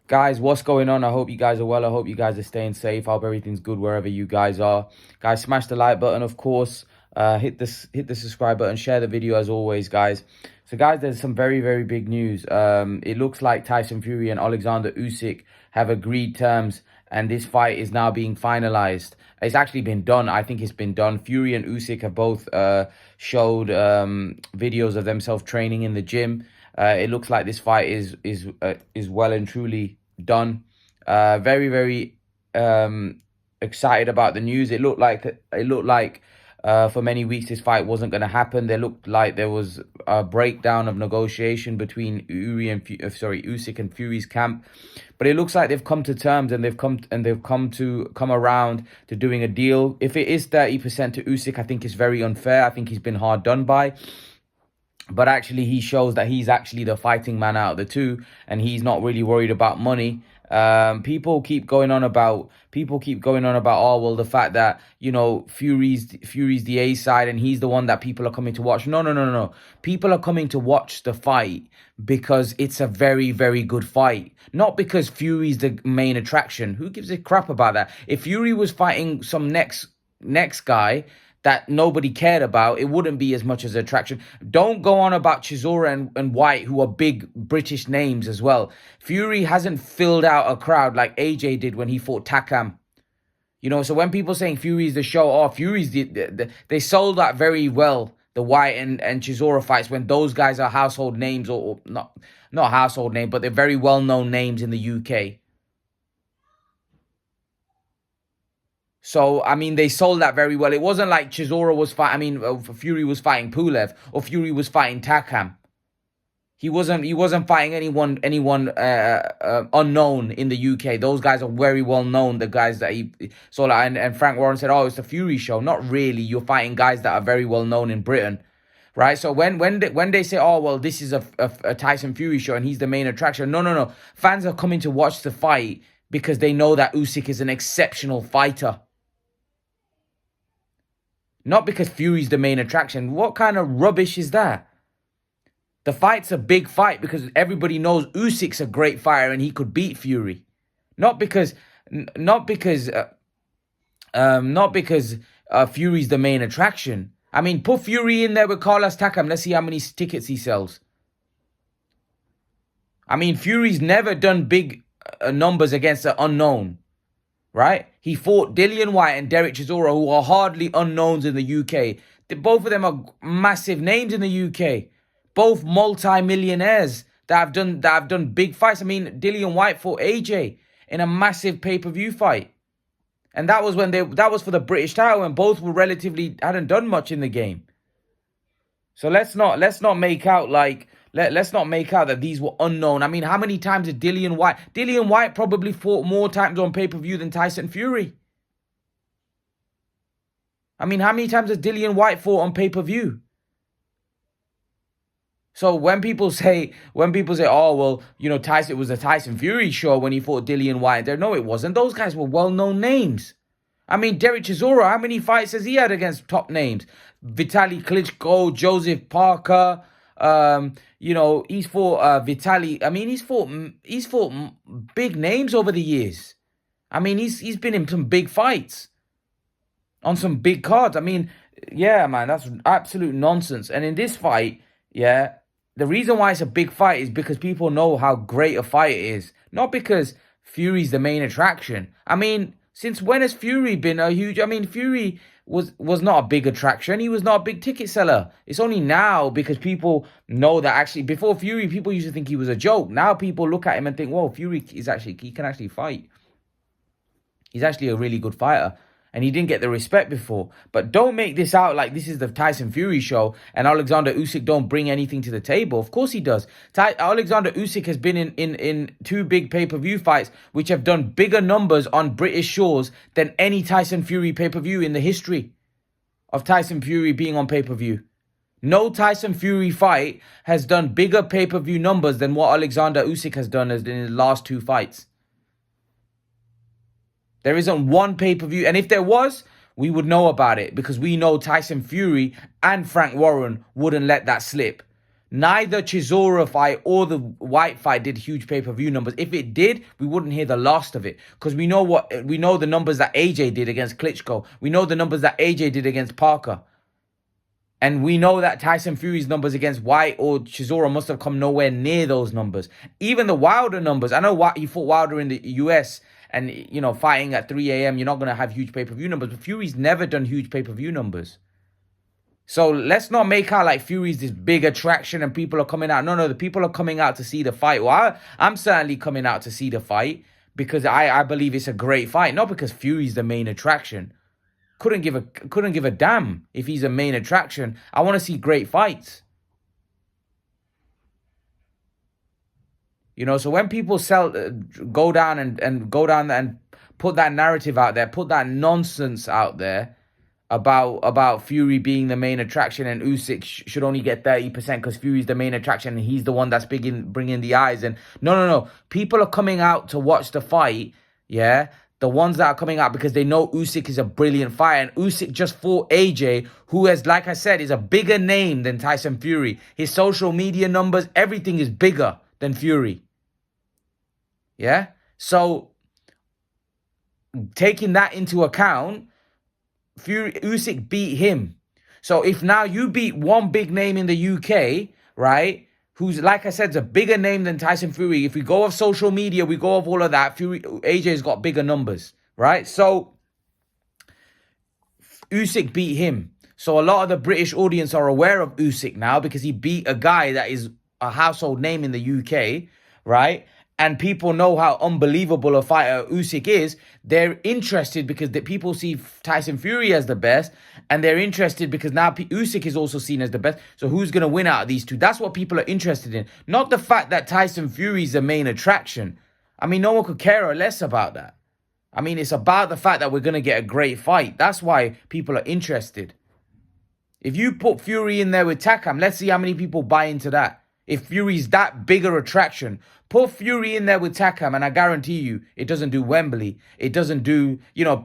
Guys, what's going on? I hope you guys are well. I hope you guys are staying safe. I hope everything's good wherever you guys are. Guys, smash the like button, of course. Hit the subscribe button. Share the video as always, guys. So, guys, there's some very big news. It looks like Tyson Fury and Oleksandr Usyk have agreed terms, and this fight is now being finalized. It's actually been done. I think it's been done. Fury and Usyk have both showed videos of themselves training in the gym. It looks like this fight is well and truly done. Very excited about the news. It looked like for many weeks this fight wasn't going to happen. There looked like there was a breakdown of negotiation between Usyk and Fury's camp, but it looks like they've come to terms and they've come around to doing a deal. If it is 30% to Usyk, I think it's very unfair. I think he's been hard done by. But actually, he shows that he's actually the fighting man out of the two, and he's not really worried about money. People keep going on about, oh well, the fact that Fury's the A side and he's the one that people are coming to watch. No. People are coming to watch the fight because it's a very good fight, not because Fury's the main attraction. Who gives a crap about that? If Fury was fighting some next guy that nobody cared about, it wouldn't be as much as attraction. Don't go on about Chisora and White, who are big British names as well. Fury hasn't filled out a crowd like AJ did when he fought Takam. So when people saying Fury's the show off, they sold that very well, the White and Chisora fights, when those guys are household names, or not household name, but they're very well-known names in the UK. So, I mean, they sold that very well. It wasn't like Chisora was Fury was fighting Pulev or Fury was fighting Takam. He wasn't fighting anyone unknown in the UK. Those guys are very well known. The guys that he saw, and Frank Warren said, "Oh, it's a Fury show." Not really. You're fighting guys that are very well known in Britain, right? So when they say, "Oh, well, this is a Tyson Fury show and he's the main attraction," no. Fans are coming to watch the fight because they know that Usyk is an exceptional fighter. Not because Fury's the main attraction. What kind of rubbish is that? The fight's a big fight because everybody knows Usyk's a great fighter and he could beat Fury. Not because Fury's the main attraction. I mean, put Fury in there with Carlos Takam. Let's see how many tickets he sells. I mean, Fury's never done big numbers against an unknown. Right? He fought Dillian White and Derek Chisora, who are hardly unknowns in the UK. Both of them are massive names in the UK. Both multi-millionaires that have done big fights. I mean, Dillian White fought AJ in a massive pay-per-view fight. And that was for the British title, and both were hadn't done much in the game. So let's not make out that these were unknown. I mean, how many times did Dillian White probably fought more times on pay-per-view than Tyson Fury. I mean, how many times has Dillian White fought on pay-per-view? So when people say, oh, well, Tyson, it was a Tyson Fury show when he fought Dillian White there. No, it wasn't. Those guys were well-known names. I mean, Derek Chisora, how many fights has he had against top names? Vitaly Klitschko, Joseph Parker. He's fought Vitaly. I mean, he's fought big names over the years. I mean, he's been in some big fights on some big cards. I mean, yeah, man, that's absolute nonsense. And in this fight, yeah, the reason why it's a big fight is because people know how great a fight it is, not because Fury's the main attraction. I mean, since when has Fury been a huge... I mean, Fury was not a big attraction. He was not a big ticket seller. It's only now because people know that actually... Before Fury, people used to think he was a joke. Now people look at him and think, whoa, he can actually fight. He's actually a really good fighter. And he didn't get the respect before. But don't make this out like this is the Tyson Fury show and Oleksandr Usyk don't bring anything to the table. Of course he does. Oleksandr Usyk has been in two big pay-per-view fights which have done bigger numbers on British shores than any Tyson Fury pay-per-view in the history of Tyson Fury being on pay-per-view. No Tyson Fury fight has done bigger pay-per-view numbers than what Oleksandr Usyk has done in the last two fights. There isn't one pay-per-view. And if there was, we would know about it because we know Tyson Fury and Frank Warren wouldn't let that slip. Neither Chisora fight or the White fight did huge pay-per-view numbers. If it did, we wouldn't hear the last of it. Because we know the numbers that AJ did against Klitschko. We know the numbers that AJ did against Parker. And we know that Tyson Fury's numbers against White or Chisora must have come nowhere near those numbers. Even the Wilder numbers. I know he fought Wilder in the US and, fighting at 3 a.m., you're not going to have huge pay-per-view numbers. But Fury's never done huge pay-per-view numbers. So let's not make out like Fury's this big attraction and people are coming out. No, the people are coming out to see the fight. Well, I'm certainly coming out to see the fight because I believe it's a great fight. Not because Fury's the main attraction. Couldn't give a damn if he's a main attraction. I want to see great fights. So when people go down and put that narrative out there, put that nonsense out there, about Fury being the main attraction and Usyk should only get 30% because Fury's the main attraction and he's the one that's bringing the eyes. And no. People are coming out to watch the fight, yeah? The ones that are coming out because they know Usyk is a brilliant fighter. And Usyk just fought AJ, who has, like I said, is a bigger name than Tyson Fury. His social media numbers, everything is bigger than Fury. Yeah? So, taking that into account, Usyk beat him. So if now you beat one big name in the UK, right, who's, like I said, is a bigger name than Tyson Fury, if we go off social media, we go off all of that, AJ's got bigger numbers, right? So Usyk beat him. So a lot of the British audience are aware of Usyk now because he beat a guy that is a household name in the UK, right? And people know how unbelievable a fighter Usyk is. They're interested because people see Tyson Fury as the best. And they're interested because now Usyk is also seen as the best. So who's going to win out of these two? That's what people are interested in. Not the fact that Tyson Fury is the main attraction. I mean, no one could care or less about that. I mean, it's about the fact that we're going to get a great fight. That's why people are interested. If you put Fury in there with Takam, let's see how many people buy into that. If Fury's that bigger attraction, put Fury in there with Takam, and I guarantee you, it doesn't do Wembley. It doesn't do,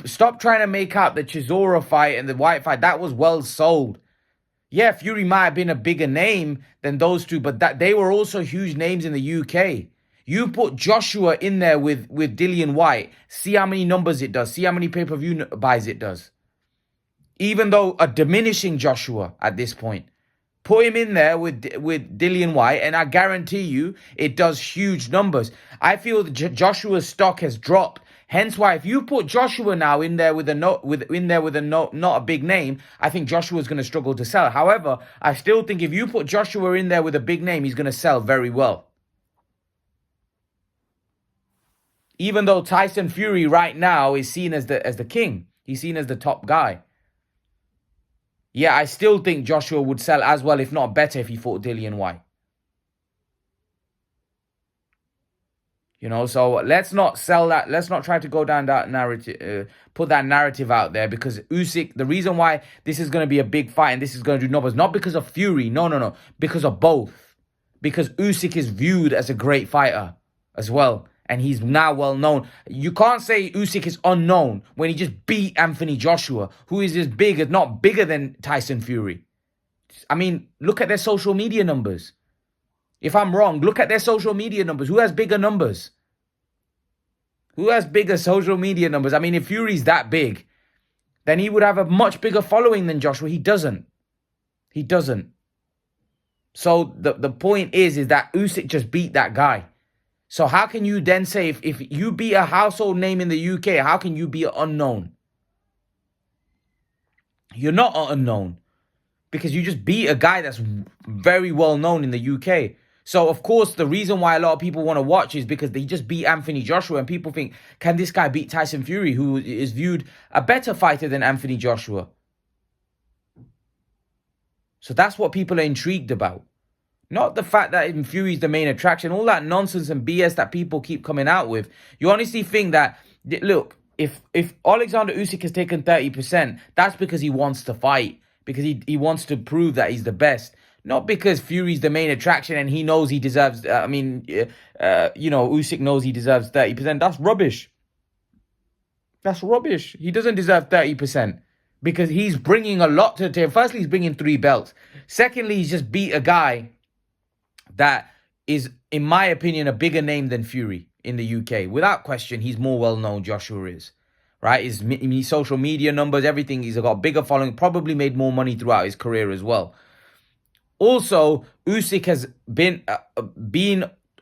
stop trying to make out the Chisora fight and the White fight. That was well sold. Yeah, Fury might have been a bigger name than those two, but they were also huge names in the UK. You put Joshua in there with Dillian White, see how many numbers it does, see how many pay-per-view buys it does. Even though a diminishing Joshua at this point. Put him in there with Dillian White, and I guarantee you it does huge numbers. I feel that Joshua's stock has dropped. Hence why, if you put Joshua now in there not a big name, I think Joshua's going to struggle to sell. However, I still think if you put Joshua in there with a big name, he's going to sell very well. Even though Tyson Fury right now is seen as the king, he's seen as the top guy. Yeah, I still think Joshua would sell as well, if not better, if he fought Dillian White. So let's not sell that. Let's not try to go down that narrative, put that narrative out there, because Usyk, the reason why this is going to be a big fight and this is going to do numbers, not because of Fury, no, because of both. Because Usyk is viewed as a great fighter as well. And he's now well known. You can't say Usyk is unknown when he just beat Anthony Joshua, who is as big, as not bigger than Tyson Fury. I mean, look at their social media numbers. If I'm wrong, look at their social media numbers. Who has bigger numbers? Who has bigger social media numbers? I mean, if Fury's that big, then he would have a much bigger following than Joshua. He doesn't. So the point is that Usyk just beat that guy. So how can you then say, if you beat a household name in the UK, how can you be unknown? You're not unknown because you just beat a guy that's very well known in the UK. So, of course, the reason why a lot of people want to watch is because they just beat Anthony Joshua and people think, can this guy beat Tyson Fury, who is viewed a better fighter than Anthony Joshua? So that's what people are intrigued about. Not the fact that Fury's the main attraction, all that nonsense and BS that people keep coming out with. You honestly think that, look, if Oleksandr Usyk has taken 30%, that's because he wants to fight. Because he wants to prove that he's the best. Not because Fury's the main attraction and he knows he deserves, Usyk knows he deserves 30%. That's rubbish. That's rubbish. He doesn't deserve 30%. Because he's bringing a lot to the table. Firstly, he's bringing 3 belts. Secondly, he's just beat a guy that is, in my opinion, a bigger name than Fury in the UK. Without question, he's more well-known, Joshua is. Right? His social media numbers, everything, he's got a bigger following, probably made more money throughout his career as well. Also, Usyk has been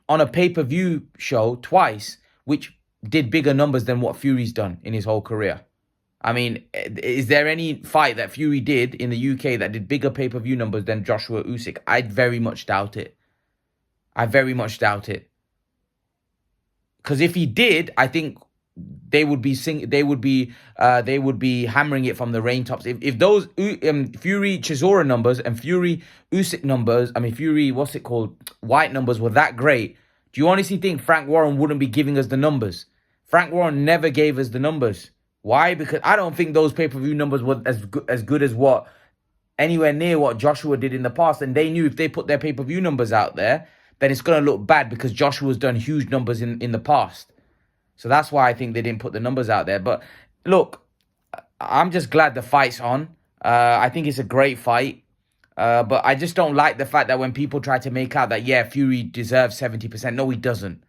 on a pay-per-view show twice, which did bigger numbers than what Fury's done in his whole career. I mean, is there any fight that Fury did in the UK that did bigger pay-per-view numbers than Joshua Usyk? I very much doubt it. I very much doubt it. Because if he did, I think they would be hammering it from the raintops. If those Fury Chisora numbers and Fury Usyk numbers, I mean Fury, what's it called, White numbers were that great, do you honestly think Frank Warren wouldn't be giving us the numbers? Frank Warren never gave us the numbers. Why? Because I don't think those pay-per-view numbers were as good as what, anywhere near what Joshua did in the past. And they knew if they put their pay-per-view numbers out there, then it's going to look bad because Joshua's done huge numbers in the past. So that's why I think they didn't put the numbers out there. But look, I'm just glad the fight's on. I think it's a great fight. But I just don't like the fact that when people try to make out that, yeah, Fury deserves 70%. No, he doesn't.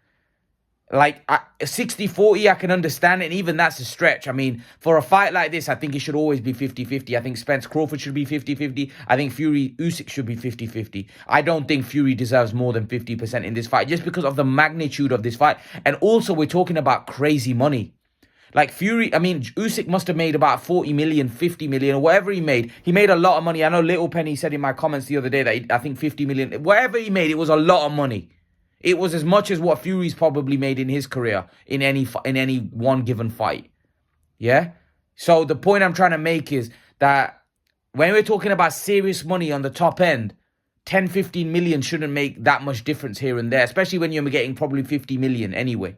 Like, 60-40, I can understand it, and even that's a stretch. I mean, for a fight like this, I think it should always be 50-50. I think Spence Crawford should be 50-50. I think Fury Usyk should be 50-50. I don't think Fury deserves more than 50% in this fight, just because of the magnitude of this fight. And also, we're talking about crazy money. Like Fury, I mean, Usyk must have made about 40 million, 50 million, or whatever he made. He made a lot of money. I know Little Penny said in my comments the other day that I think 50 million. Whatever he made, it was a lot of money. It was as much as what Fury's probably made in his career in any one given fight. Yeah? So the point I'm trying to make is that when we're talking about serious money on the top end, 10, 15 million shouldn't make that much difference here and there, especially when you're getting probably 50 million anyway.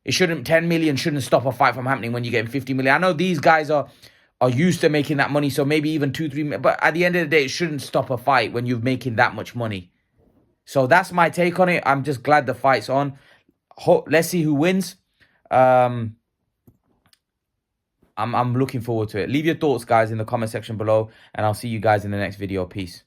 10 million shouldn't stop a fight from happening when you're getting 50 million. I know these guys are used to making that money, so maybe even 2, 3 million, but at the end of the day, it shouldn't stop a fight when you're making that much money. So that's my take on it. I'm just glad the fight's on. Let's see who wins. I'm looking forward to it. Leave your thoughts, guys, in the comment section below, and I'll see you guys in the next video. Peace.